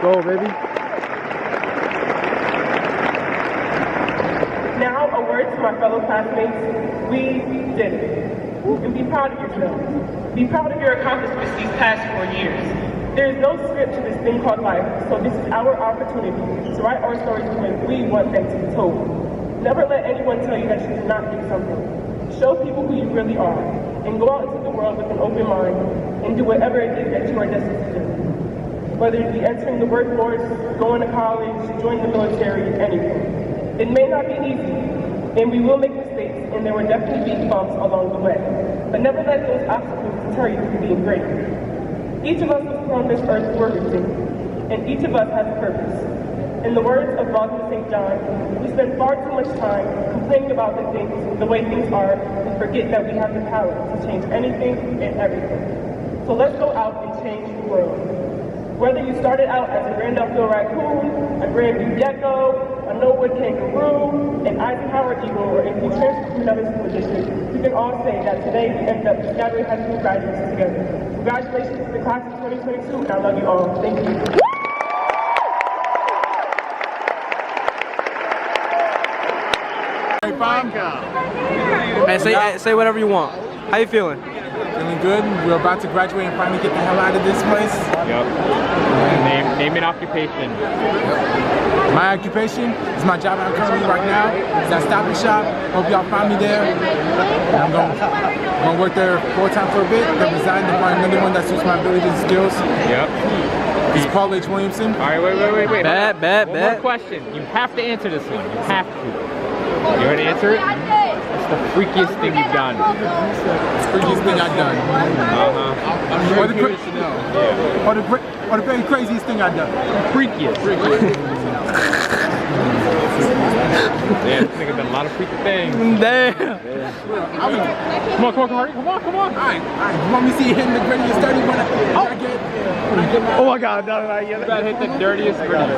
go, baby. Now, a word to my fellow classmates. We did it. And be proud of yourselves. Be proud of your accomplishments these past 4 years. There is no script to this thing called life, so this is our opportunity to write our stories the way we want them to be told. Never let anyone tell you that you cannot do something. Show people who you really are, and go out into the world with an open mind, and do whatever it is that you are destined to do. Whether it be entering the workforce, going to college, joining the military, anything. It may not be easy, and we will make mistakes, and there will definitely be bumps along the way. But never let those obstacles deter you from being great. Each of us was put on this earth for a reason, and each of us has a purpose. In the words of Rosalind St. John, we spend far too much time complaining about the way things are, and forget that we have the power to change anything and everything. So let's go out and change the world. Whether you started out as a Randolph-Hill raccoon, a Grandview gecko, a Norwood kangaroo, an Eisenhower eagle, or if you transfer from another school district, we can all say that today we ended up GRADUATED High School graduates together. Congratulations to the class of 2022, and I love you all. Thank you. Hey, say whatever you want. How you feeling? Feeling good. We're about to graduate and finally get the hell out of this place. Yep. Name an occupation. My occupation is my job I'm currently right now. It's at Stop and Shop. Hope y'all find me there. I'm gonna work there full-time for a bit, then resign to find another one that suits my abilities and skills. Yep. This is Paul H. Williamson. All right, wait. Bet. One more question. You have to answer this one. You have to. You want to answer it? What's the freakiest thing you've done? Freakiest thing I've done. I'm sure curious to know. Yeah. Or the very craziest thing I've done. Freakiest. Yeah, this nigga done a lot of freaky things. Damn. Come on, Hardy. Come on. All right. You want me to see you hitting the grittiest 30 when I get Oh my God, no. You gotta hit the dirtiest gritty.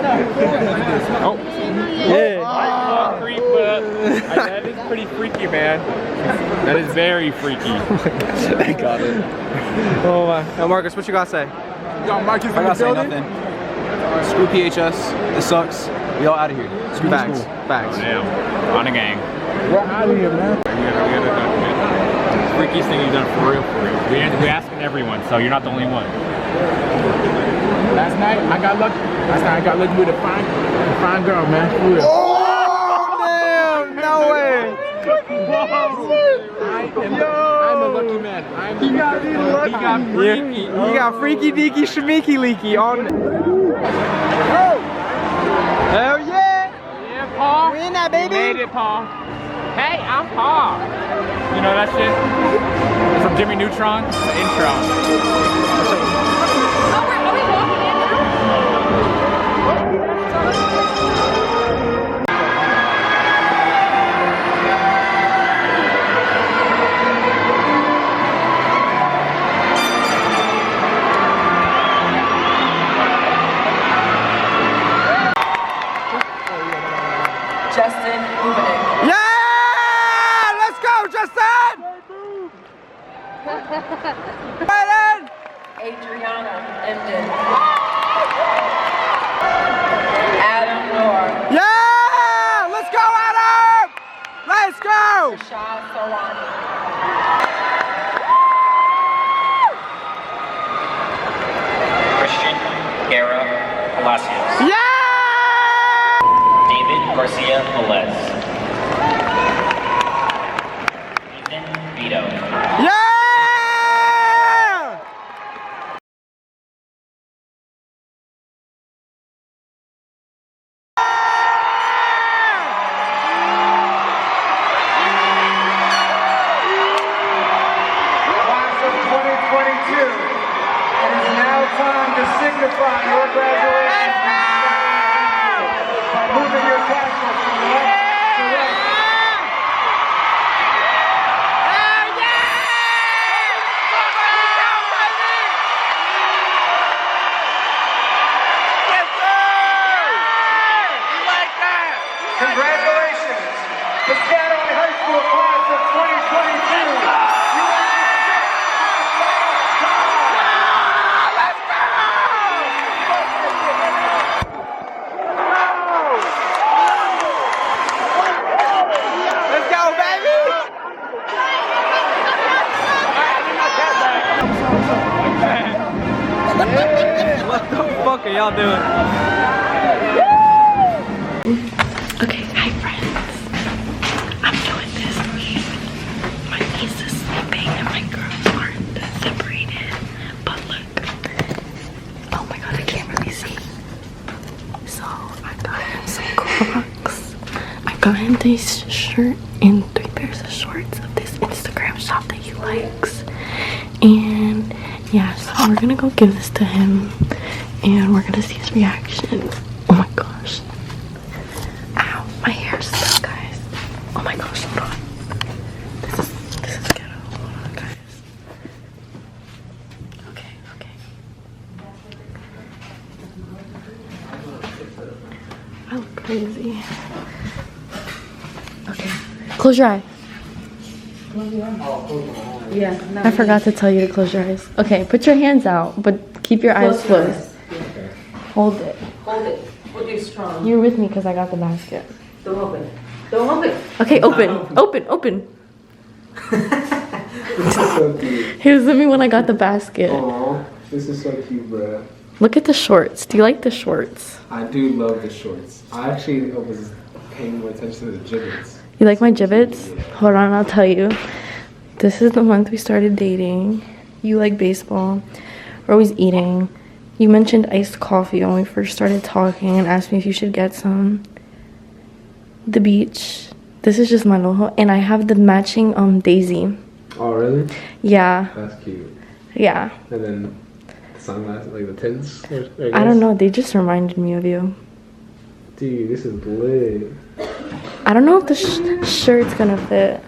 Oh. Yeah. That is pretty freaky, man. That is very freaky. I got it. Oh my. Now, Marcus, what you gotta say? Yo, Marcus in I the gotta say building. nothing. Screw PHS. It sucks. We all out of here. Screw Facts. school. Facts. Damn. On a gang. We're out of here, man. We gotta document the freakiest thing you've done for real. We asking everyone, so you're not the only one. Last night I got lucky with a fine girl, man. For real. Oh, damn! No way! I'm a lucky man. You gotta be lucky. He got freaky. You got freaky deaky shmeaky leaky on. Hell yeah! Yeah, Paul. We in that, baby. You made it, Paul. Hey, I'm Paul. You know that shit? From Jimmy Neutron, the intro. Yeah! Let's go, Justin! Right Adriana Emden. Adam Noor. Yeah! Let's go, Adam! Let's go! Rashad Solani. Christian Guerra Palacios. Yeah! David Garcia Velez. Ethan Vito. Yeah! Class of 2022, it is now time to signify your graduation by moving your tassels from left to right. Congratulations, the GRADUATED High School class of 2022. y'all doing? Okay, hi friends. I'm doing this. My niece is sleeping and my girls aren't separated. But look. Oh my god, I can't really see. So I got him some Crocs. I got him this shirt and 3 pairs of shorts of this Instagram shop that he likes. And yeah, so we're gonna go give this to him and we're gonna see his reaction. Oh my gosh. Ow, my hair's stuck, guys. Oh my gosh, hold on. This is ghetto. Hold on, guys. Okay. I look crazy. Okay, close your eye. Yeah. I forgot to tell you to close your eyes. Okay, put your hands out, but keep your eyes closed. Hold it. Hold it. Hold it strong. You're with me because I got the basket. Don't open it. Don't open it. Okay, open. This is so cute. He was with me when I got the basket. Aw, this is so cute, bruh. Look at the shorts. Do you like the shorts? I do love the shorts. I actually was paying more attention to the gibbets. You like my gibbets? Hold on, I'll tell you. This is the month we started dating. You like baseball. We're always eating. You mentioned iced coffee when we first started talking and asked me if you should get some. The beach. This is just my logo. And I have the matching daisy. Oh, really? Yeah. That's cute. Yeah. And then the sunglasses, like the tints. I don't know. They just reminded me of you. Dude, this is lit. I don't know if the shirt's gonna fit.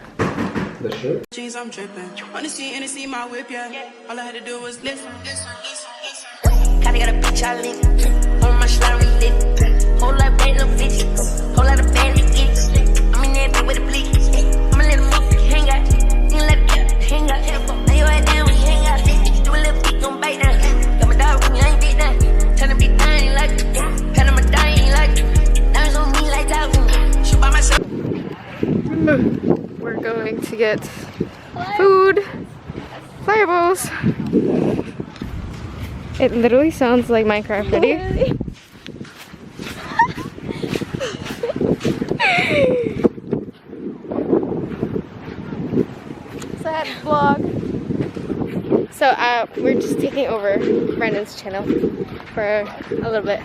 The shirt? Jeans, I'm dripping. Wanna see and see my whip, yeah. All I had to do was listen. Kinda got a bitch I lick. On my slime we lit. Whole lot of bad little bitches. Whole lot of bad little bitches. I'm in that bitch with a bleak. I'ma let them hang out. Then let them hang out. Lay your head down when you hang out. Do a little beat, gon' bite down. Got my dog when you ain't beat down. Tryna be dying like it. Kinda my dying like it. Diamonds on me like that. Shoot by myself. We're going to get food. Fireballs. It literally sounds like Minecraft. Ready? Sad vlog. So we're just taking over Brandon's channel for a little bit.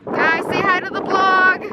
Guys, say hi to the vlog.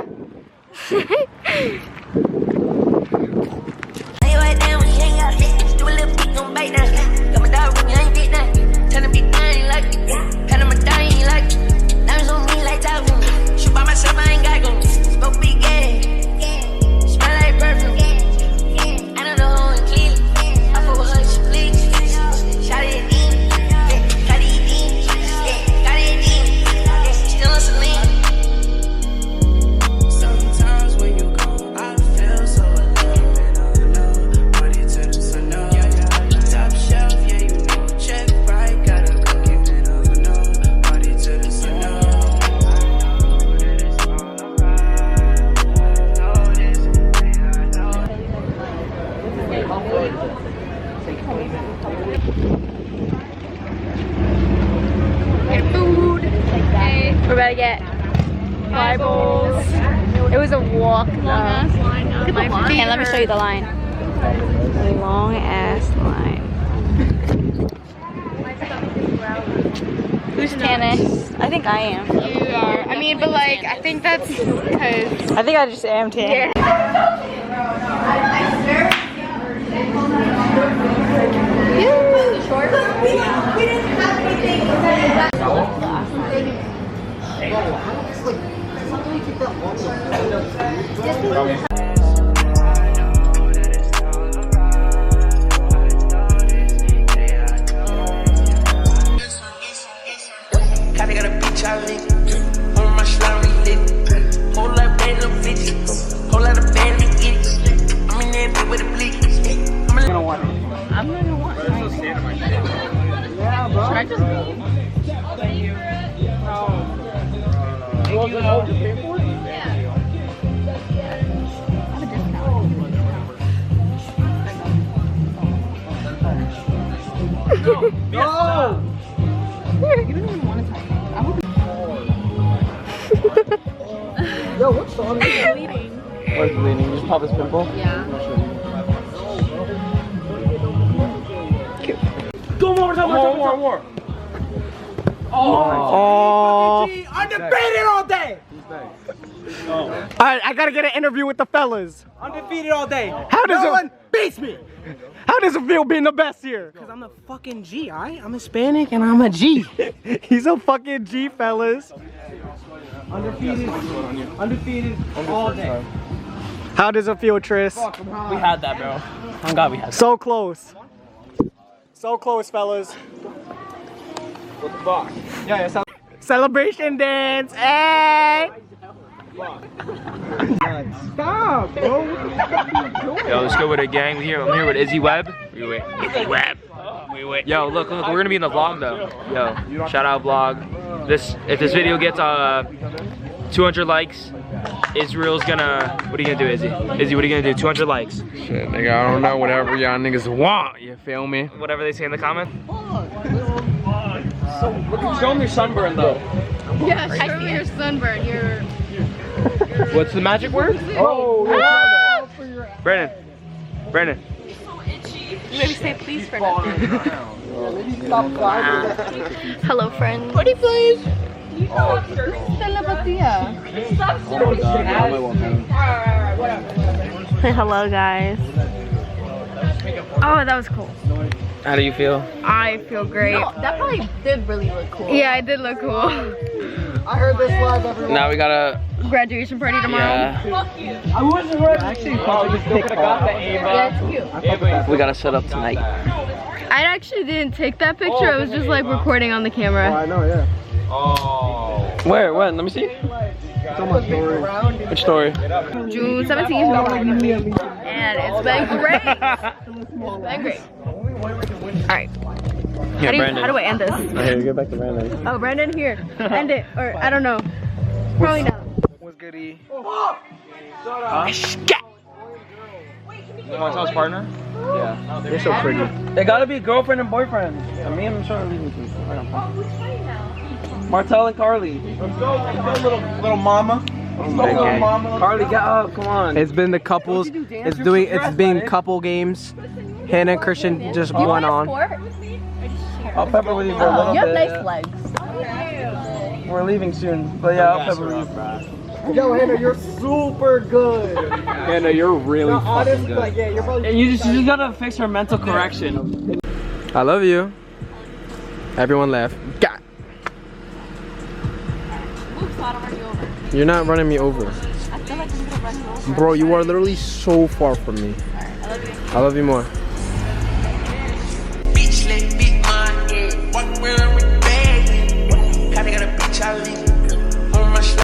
We're about to get fireballs. It was a walk. Long ass line. And let me show you the line. A long ass line. Who's tanning? I think I am. You are. I mean, but like, I think that's because. I think I just am tan. No! Yo, what's on? Where's bleeding? Just pop his pimple? Yeah. Go more time, more. Oh. Undefeated all day. Alright, I gotta get an interview with the fellas. Undefeated all day. How does no it one beats me. How does it feel being the best here? Cause I'm the fucking G, alright? I'm Hispanic and I'm a G. He's a fucking G, fellas. Undefeated all day. How does it feel, Tris? We had that, bro. I'm glad we had that. So close. So close, fellas. What the fuck? Yeah. Celebration dance, hey! Stop, bro. Yo, let's go with a gang. I'm here with Izzy Webb. Izzy Webb. Yo, look, we're gonna be in the vlog though. Yo, shout out vlog. If this video gets 200 likes, Israel's gonna. What are you gonna do, Izzy? Izzy, what are you gonna do? 200 likes. Shit, nigga, I don't know. Whatever y'all niggas want, you feel me? Whatever they say in the comment. Show them your sunburn though. Yeah, show me your sunburn. Your. What's the magic word? Oh, Brandon. Maybe say please for now. Hello, friends. Pretty please. Say hello, guys. Oh, that was cool. How do you feel? I feel great. No, that probably did really look cool. Yeah, it did look cool. I heard this live, everyone. Now we gotta. Graduation party tomorrow. Yeah. I wasn't ready. Actually, probably still could have got the Yeah, it's cute. We gotta set up tonight. I actually didn't take that picture. I was just like recording on the camera. I know, yeah. Where? When? Let me see. Which story? June 17th. And it's been great. It's been great. Alright. How do I end this? Here, get back to Brandon. Oh, Brandon, here. End it. Or, I don't know. Probably not. What's goody? Huh? You want to tell his partner? Yeah. They're so pretty. They gotta be girlfriend and boyfriend. I mean, I'm sure I'm leaving people. Martell and Carly. Let's go, little mama. Okay. Carly, get up, come on. It's been the couples. It's been couple games. Hannah and Christian just went on. I'll pepper with you for a little You have bit. nice legs. We're leaving soon, but yeah, I'll pepper with you. Yo, Hannah, you're super good. Hannah, you're really fucking good. Like, yeah, you're probably You just gotta fix her mental correction. I love you. Everyone left. God. You're not running me over. I feel like I'm gonna run you over. Bro, you are literally so far from me. I love you more. Bitch, let me mine. What where we bang? Kinda got a bitch I leave.